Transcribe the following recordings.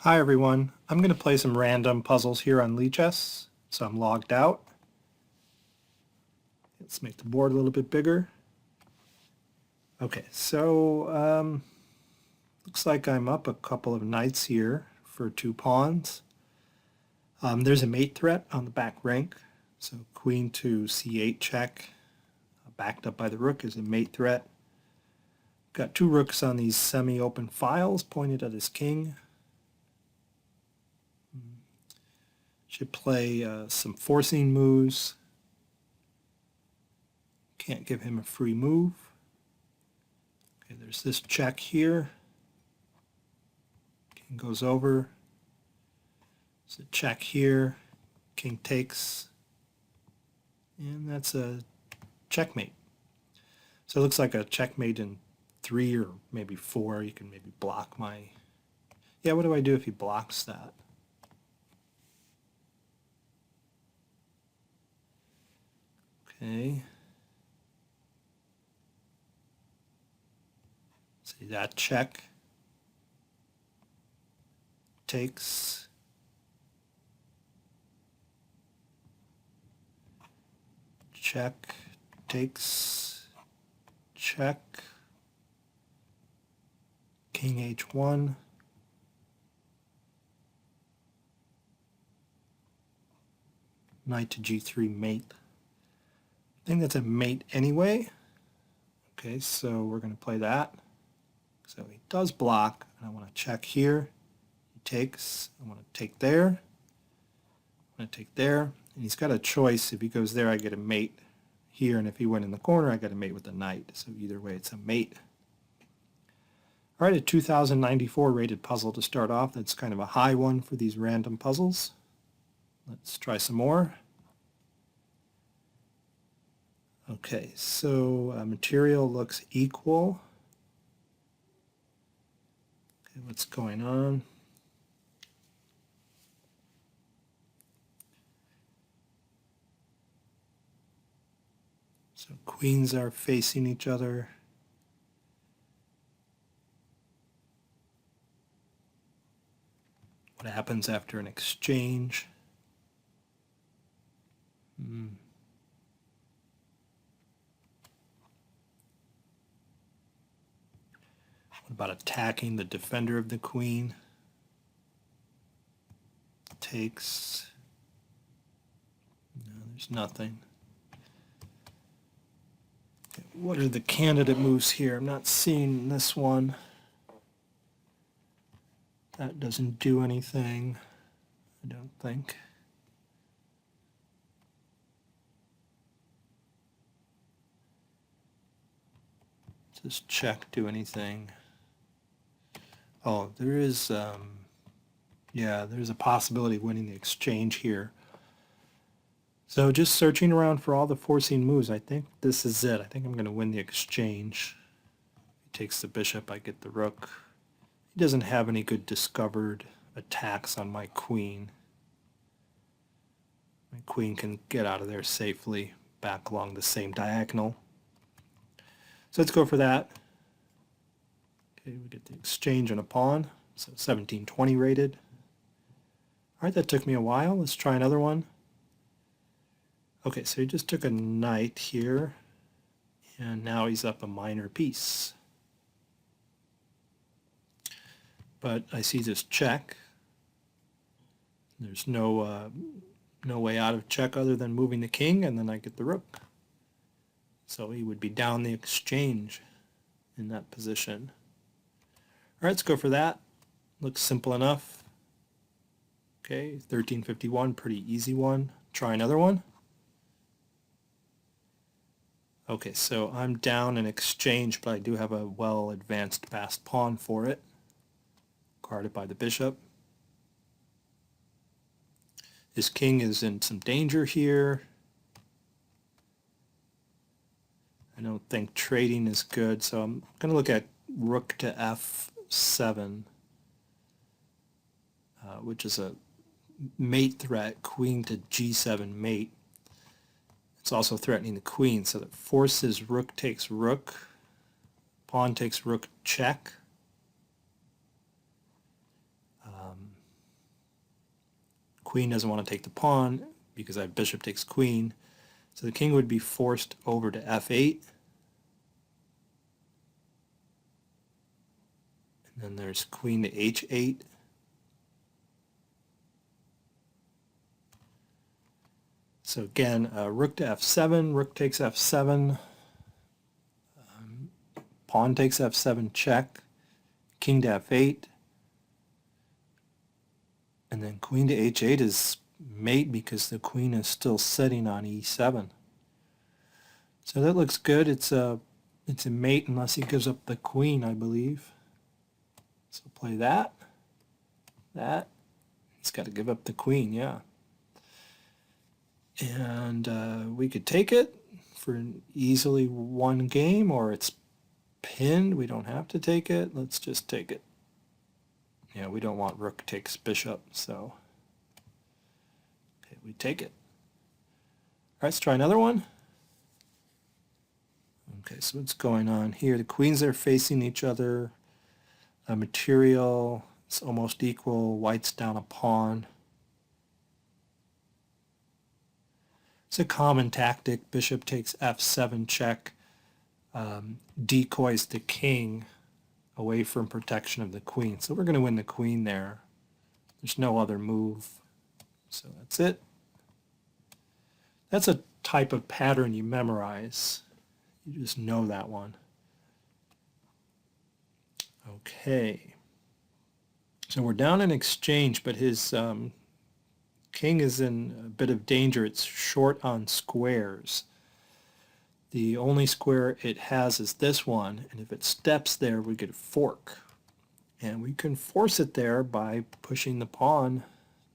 Hi everyone, I'm going to play some random puzzles here on Lichess, so I'm logged out. Let's make the board a little bit bigger. Okay, so looks like I'm up a couple of knights here for 2 pawns. There's a mate threat on the back rank, so queen to c8 check, backed up by the rook is a mate threat. Got 2 rooks on these semi-open files pointed at his king. Should play some forcing moves. Can't give him a free move. Okay, there's this check here. King goes over. There's a check here. King takes. And that's a checkmate. So it looks like a checkmate in 3 or maybe 4. You can maybe block my... Yeah, what do I do if he blocks that? Okay. See that check. Takes. Check. Takes. Check. King h1. Knight to g3 mate. I think that's a mate anyway. Okay, so we're going to play that. So he does block, and I want to check here. He takes. I want to take there. I want to take there. And he's got a choice. If he goes there, I get a mate here, and if he went in the corner, I get a mate with the knight. So either way, it's a mate. All right, a 2094 rated puzzle to start off. That's kind of a high one for these random puzzles. Let's try some more. Okay, so material looks equal. Okay, what's going on? So queens are facing each other. What happens after an exchange? What about attacking the defender of the queen? Takes. No, there's nothing. Okay, what are the candidate moves here? I'm not seeing this one. That doesn't do anything, I don't think. Does check do anything? Oh, there is, yeah, there's a possibility of winning the exchange here. So just searching around for all the forcing moves, I think this is it. I think I'm going to win the exchange. He takes the bishop, I get the rook. He doesn't have any good discovered attacks on my queen. My queen can get out of there safely back along the same diagonal. So let's go for that. Okay, we get the exchange and a pawn. So 1720 rated. All right, that took me a while. Let's try another one. Okay, so he just took a knight here, and now he's up a minor piece. But I see this check. There's no way out of check other than moving the king, and then I get the rook. So he would be down the exchange in that position. All right, let's go for that. Looks simple enough. Okay, 1351, pretty easy one. Try another one. Okay, so I'm down in exchange, but I do have a well-advanced passed pawn for it. Guarded by the bishop. This king is in some danger here. I don't think trading is good, so I'm going to look at rook to f7, which is a mate threat, queen to g7 mate. It's also threatening the queen, so that forces rook takes rook, pawn takes rook check. queen doesn't want to take the pawn because I have bishop takes queen. So the king would be forced over to f8. And then there's queen to h8. So again, rook to f7, rook takes f7, pawn takes f7 check, king to f8, and then queen to h8 is mate because the queen is still sitting on e7. So that looks good. It's a mate unless he gives up the queen, I believe. So play that. He's got to give up the queen, yeah. And we could take it for an easily one game, or it's pinned. We don't have to take it. Let's just take it. Yeah, we don't want rook takes bishop, so okay, we take it. All right, let's try another one. Okay, so what's going on here? The queens are facing each other. Material is almost equal. White's down a pawn. It's a common tactic. Bishop takes f7 check, decoys the king away from protection of the queen. So we're going to win the queen there. There's no other move. So that's it. That's a type of pattern you memorize. You just know that one. Okay. So we're down in exchange, but his king is in a bit of danger. It's short on squares. The only square it has is this one, and if it steps there, we get a fork. And we can force it there by pushing the pawn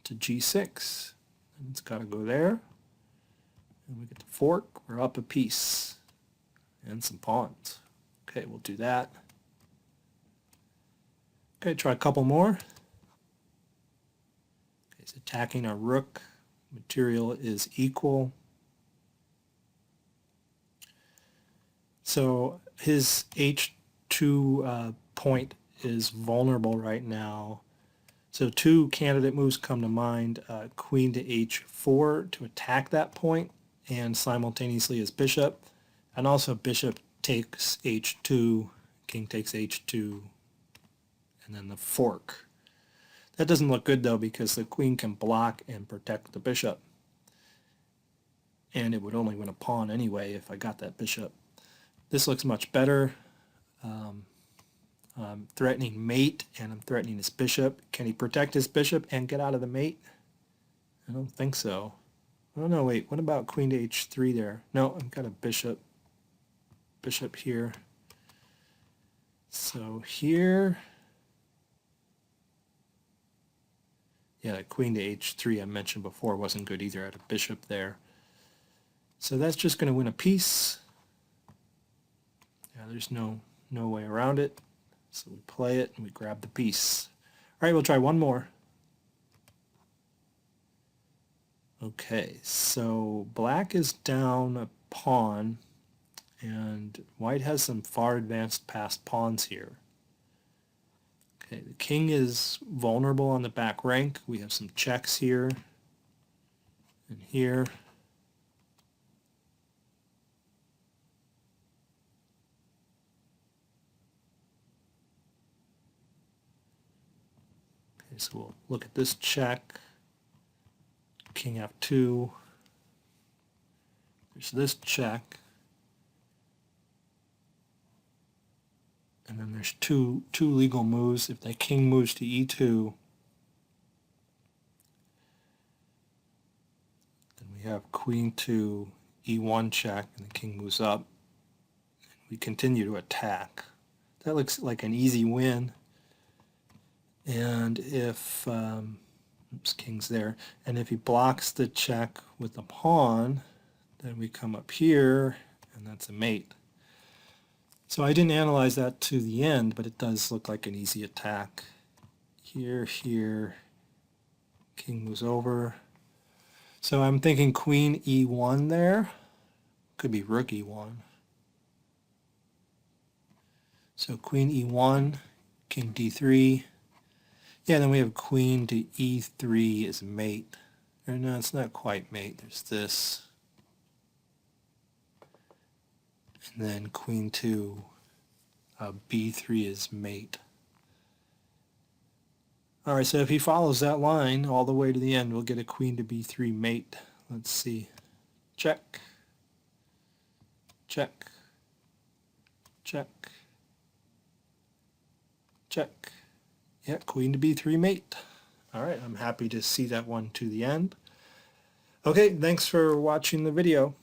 to g6. And it's got to go there. And we get the fork. We're up a piece. And some pawns. Okay, we'll do that. Okay, try a couple more. Okay, it's attacking our rook. Material is equal. So his h2 point is vulnerable right now. So two candidate moves come to mind, queen to h4 to attack that point, and simultaneously his bishop, and also bishop takes h2, king takes h2, and then the fork. That doesn't look good though because the queen can block and protect the bishop. And it would only win a pawn anyway if I got that bishop. This looks much better. I'm threatening mate and I'm threatening his bishop. Can he protect his bishop and get out of the mate? I don't think so. Oh no, wait, what about queen to h3 there? No, I've got a bishop here. So here, yeah, that queen to h3 I mentioned before wasn't good either. I had a bishop there. So that's just going to win a piece. Yeah, there's no way around it. So we play it and we grab the piece. All right, we'll try one more. Okay, so black is down a pawn, and white has some far advanced passed pawns here. Okay, the king is vulnerable on the back rank. We have some checks here and here. Okay, so we'll look at this check. King f2. There's this check. And then there's two legal moves. If the king moves to e2, then we have queen to e1 check, and the king moves up. And we continue to attack. That looks like an easy win. And if, oops, king's there, and if he blocks the check with the pawn, then we come up here, and that's a mate. So I didn't analyze that to the end, but it does look like an easy attack. Here, king moves over. So I'm thinking queen e1 there. Could be rook e1. So queen e1, king d3. Yeah, then we have queen to e3 as mate. Or no, it's not quite mate. There's this. And then queen 2, b3 is mate. Alright, so if he follows that line all the way to the end, we'll get a queen to b3 mate. Let's see. Check. Check. Check. Check. Yeah, queen to b3 mate. Alright, I'm happy to see that one to the end. Okay, thanks for watching the video.